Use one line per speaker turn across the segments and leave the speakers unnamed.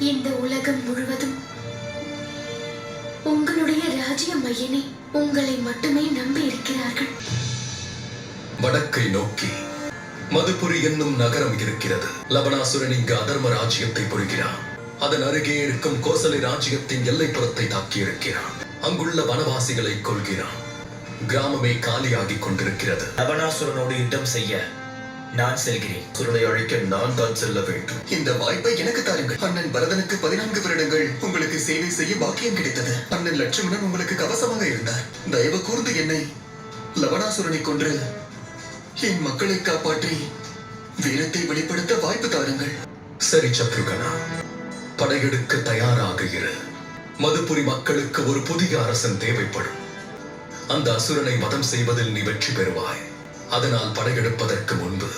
இந்த உலகம் முழுவதும் உங்களுடைய ராஜ்யம் மையனே, உங்களை மட்டுமே நம்பி இருக்கிறார்கள்.
வடக்கை நோக்கி மதுபுரி என்னும் நகரம் இருக்கிறது. லவணாசுரன் இங்கு அதர்ம ராஜ்யத்தை புரிகிறான். அதன் அருகே இருக்கும் கோசலை ராஜ்யத்தின் எல்லைப்புறத்தை தாக்கியிருக்கிறான். அங்குள்ள வனவாசிகளை கொள்கிறான். கிராமமே காலியாகிக் கொண்டிருக்கிறது.
லவணாசுரனோடு யுத்தம் செய்ய நான் செல்கிறேன்.
சுரனை அழைக்க நான் தான் செல்ல வேண்டும்.
இந்த வாய்ப்பை எனக்கு தாருங்கள். அண்ணன் பரதனுக்கு 14 வருடங்கள் உங்களுக்கு சேவை செய்ய பாக்கியம் கிடைத்தது. அண்ணன் லட்சுமணன் உங்களுக்கு கவசமாக இருந்தார். தயவு கூர்ந்து என்னை லவணாசுரனை கொன்று என் மக்களை காப்பாற்றி வீரத்தை வெளிப்படுத்த வாய்ப்பு தாருங்கள்.
சரி சத்ருகனா, படையெடுக்க தயாராக இரு. மதுபுரி மக்களுக்கு ஒரு புதிய அரசன் தேவைப்படும். அந்த அசுரனை வதம் செய்வதில் நீ வெற்றி பெறுவாய். அதனால் படையெடுப்பதற்கு முன்பு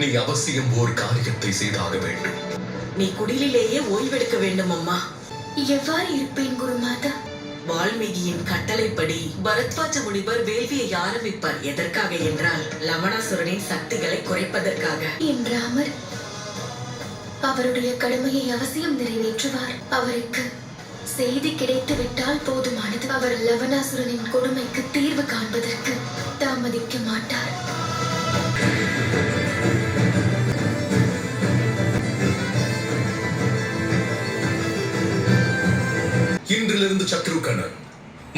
நீ அவசியம் ஓர் காரியத்தை செய்தாக வேண்டும்.
நீ குடிலிலேயே ஓய்வெடுக்க வேண்டும் அம்மா.
எவ்வாறு இருப்பேன் குருமாதா?
வால்மீகியின் கட்டளைப்படி பரத்வாஜ முனிவர் வேள்வியை ஆரம்பிப்பார். எதற்காக என்றால் லவணாசுரனின் சக்திகளை குறைப்பதற்காக.
என் ராமர் அவருடைய கடமையை அவசியம் நிறைவேற்றுவார். அவருக்கு செய்தி கிடைத்து விட்டால் போதுமானது. அவர் லவணாசுரனின் கொடுமைக்கு தீர்வு காண்பதற்கு தாமதிக்க மாட்டார்.
இன்றிலிருந்து சத்ருகனன்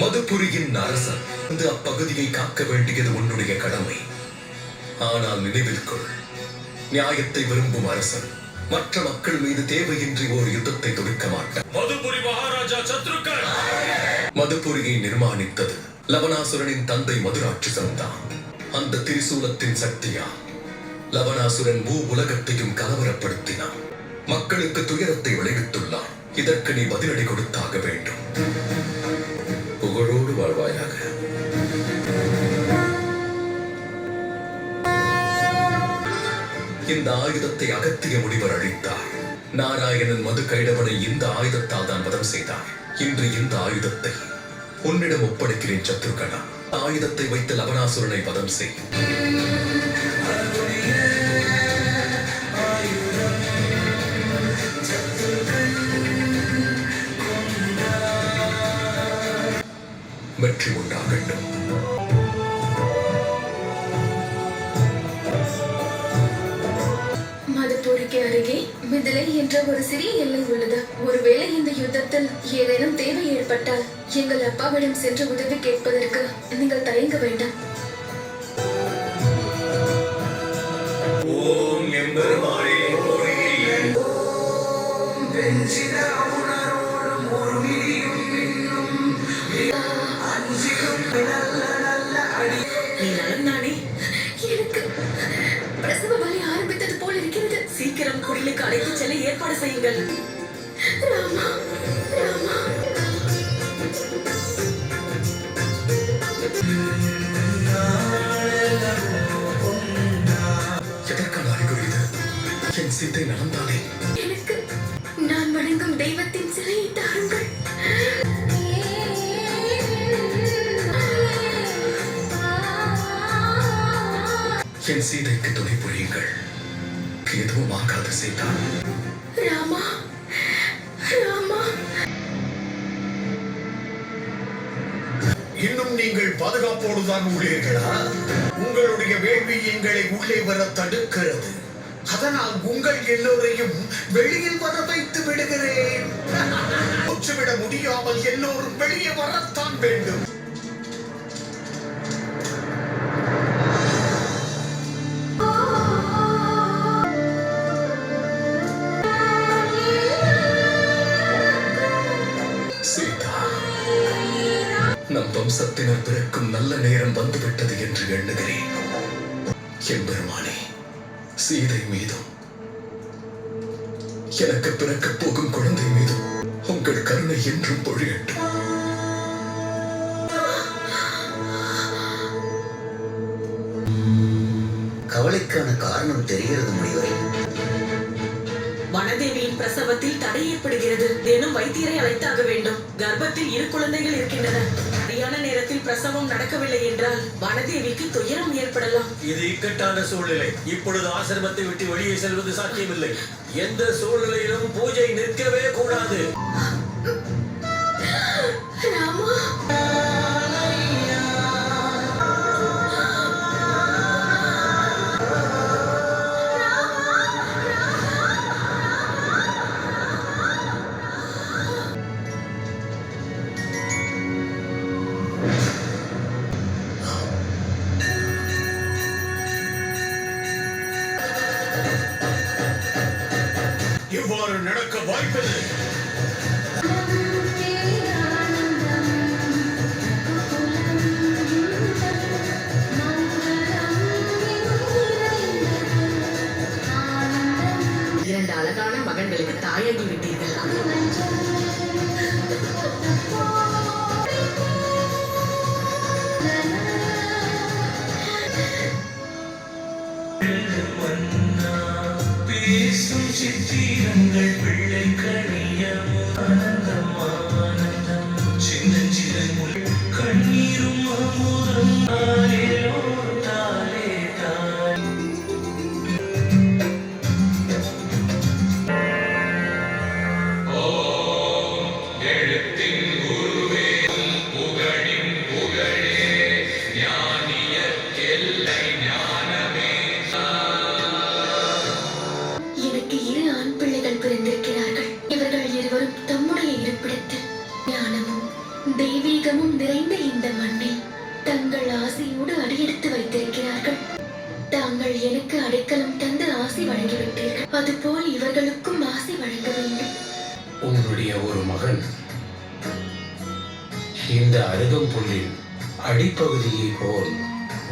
மதுபுரியின் அரசன். இந்த அப்பகுதியை காக்க வேண்டியது உன்னுடைய கடமை. ஆனால் நினைவில் கொள், நியாயத்தை விரும்பும் அரசன் மற்ற மக்கள் மீது தேவையின்றி ஒரு யுத்தத்தை தொடுக்க மாட்டார்.
மதுபுரி மகாராஜா சத்ருகன்.
மதுபுரியை நிர்மாணித்தது லவணாசுரனின் தந்தை மதுராட்சசன் தான். அந்த திரிசூலத்தின் சக்தியா லவணாசுரன் உலகத்தையும் கலவரப்படுத்தினான். மக்களுக்கு துயரத்தை விளைவித்துள்ளான். இதற்கு நீ பதிலடி கொடுத்தாக வேண்டும். புகழோடு வாழ்வாயாக. இந்த ஆயுதத்தை அகத்திய முனிவர் அழித்தார். நாராயணன் மது கைடவனை இந்த ஆயுதத்தால் தான் வதம் செய்தார். இன்று இந்த ஆயுதத்தை உன்னிடம் ஒப்படைக்கிறேன் சத்ருகனா. ஆயுதத்தை வைத்து லவணாசுரனை வதம் செய். வெற்றி உண்டாகட்டும்.
மதுபுரிக்கு அருகே மிதிலை என்ற ஒரு சிறிய எல்லை உள்ளது. ஒருவேளை இந்த யுத்தத்தில் ஏதேனும் தேவை ஏற்பட்டால் எங்கள் அப்பாவிடம் சென்று உதவி கேட்பதற்கு நீங்கள் தயங்க வேண்டாம்.
ஓம் எம்பெருமானே
நீ நலந்தானே?
எனக்கு பிரசவ வலி ஆரம்பித்தது போல் இருக்கிறது.
சீக்கிரம் குடிலுக்கு அழைத்து செல்ல ஏற்பாடு செய்யுங்கள்.
ராமா, ராமா.
எதற்கான அறிகுறி இது? என் சீத்தை நடந்தானே.
எனக்கு நான் வணங்கும் தெய்வத்தின் சிலையை தாருங்கள்.
என் சீதைக்கு துணை புரியுங்கள். எதுவும் ஆகாத சீதா.
ராமா, ராமா.
இன்னும் நீங்கள் பாதுகாப்போடுதான் உள்ளீர்களா? உங்களுடைய வேள்வி எங்களை உள்ளே வர தடுக்கிறது. அதனால் உங்கள் எல்லோரையும் வெளியில் வர வைத்து விடுகிறேன். மூச்சுவிட முடியாமல் எல்லோரும் வெளியே வரத்தான் வேண்டும்.
சீதா, நம் வம்சத்தினர் பிறக்கும் நல்ல நேரம் வந்துவிட்டது என்று எண்ணுகிறேன். எம்பெருமானே, சீதை மீதும் எனக்கு பிறக்கப் போகும் குழந்தை மீதும் உங்கள் கருணை என்றும் பொழியட்டும்.
கவலைக்கான காரணம் தெரிகிறது முனிவரே.
வனதேவியின் பிரசவத்தில் தடை ஏற்படுகிறது. தினம் வைத்தியரை அழைத்தாக வேண்டும். கர்ப்பத்தில் 2 குழந்தைகள் இருக்கின்றன. சரியான நேரத்தில் பிரசவம் நடக்கவில்லை என்றால் வனதேவிக்கு துயரம் ஏற்படலாம்.
இது இக்கட்டான சூழ்நிலை. இப்பொழுது ஆசிரமத்தை விட்டு வெளியே செல்வது சாத்தியமில்லை. எந்த சூழ்நிலையிலும் பூஜை நிற்கவே கூடாது.
ராமா,
இவ்வாறு நடக்க வாய்ப்பில்லை.
இரண்டு அழகான மகன்களுக்கு தாயாகி விட்டீர்கள்.
பேசும் சித்திரங்கள் பிள்ளை கணியம் ஆனந்தம் ஆனந்தம் சின்னஞ்சிறு முள் கண்ணீரும் அமுதம் தாலேலோ தாலே தாய்.
எனக்கு 2 ஆண் பிள்ளைகள் பிறந்திருக்கிறார்கள். இவர்கள் இருவரும் தம்முடைய இருப்பிடத்தில் ஞானமும் தெய்வீகமும் நிறைந்த இந்த மண்ணில் தங்கள் ஆசையோடு அடியெடுத்து வைத்திருக்கிறார்கள். தாங்கள் எனக்கு அடைக்கலம் தந்து ஆசை வழங்கிவிட்டீர்கள். அதுபோல் இவர்களுக்கும் ஆசை வழங்க வேண்டும்.
உன்னுடைய ஒரு மகன் இந்த அருகம்புல்லின் அடிப்பகுதியை போல்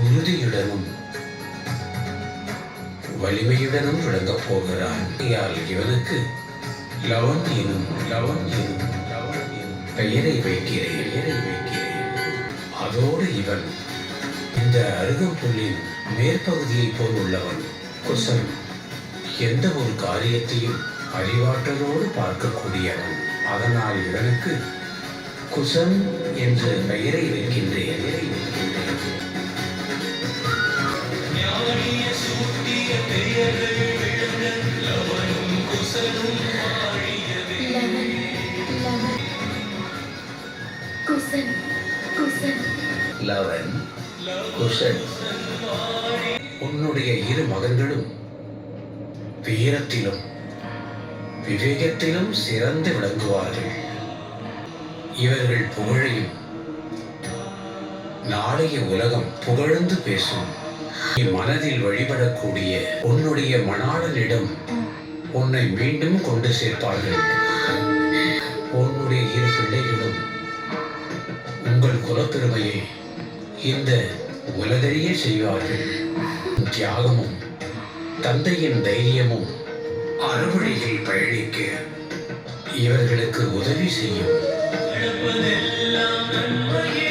உறுதியுடனும் வலிமையுடனும் விளங்கப் போகிறான். ஆகையால் இவனுக்கு லவன் எனும் பெயரை வைக்கிறேன். அதோடு இவன் இந்த அருகம்புல்லின் மேற்பகுதியை போல் உள்ளவன். குசன் எந்த ஒரு காரியத்தையும் அறிவாற்றலோடு பார்க்கக்கூடியவன். அதனால் இவனுக்கு குசன் என்ற பெயரை வைக்கின்றேன்.
லவன், லவன், குசன், குசன்.
லவன், குசன். உன்னுடைய 2 மகன்களும் வீரத்திலும் விவேகத்திலும் சிறந்து விளங்குவார்கள். இவர்கள் புகழையும் நாளைய உலகம் புகழ்ந்து பேசும். நீ மனதில் வழிபடக்கூடிய உன்னுடைய மணாளனிடம் உன்னை மீண்டும் கொண்டு சேர்ப்பார்கள். உன்னுடைய 2 பிள்ளைகளும் உங்கள் குலப்பெருமையை இந்த உலகறிய செய்வார்கள். தியாகமும் தந்தையின் தைரியமும் அறுவழியில் பயணிக்க இவர்களுக்கு உதவி செய்யும்.
நடப்பதெல்லாம் நன்மையே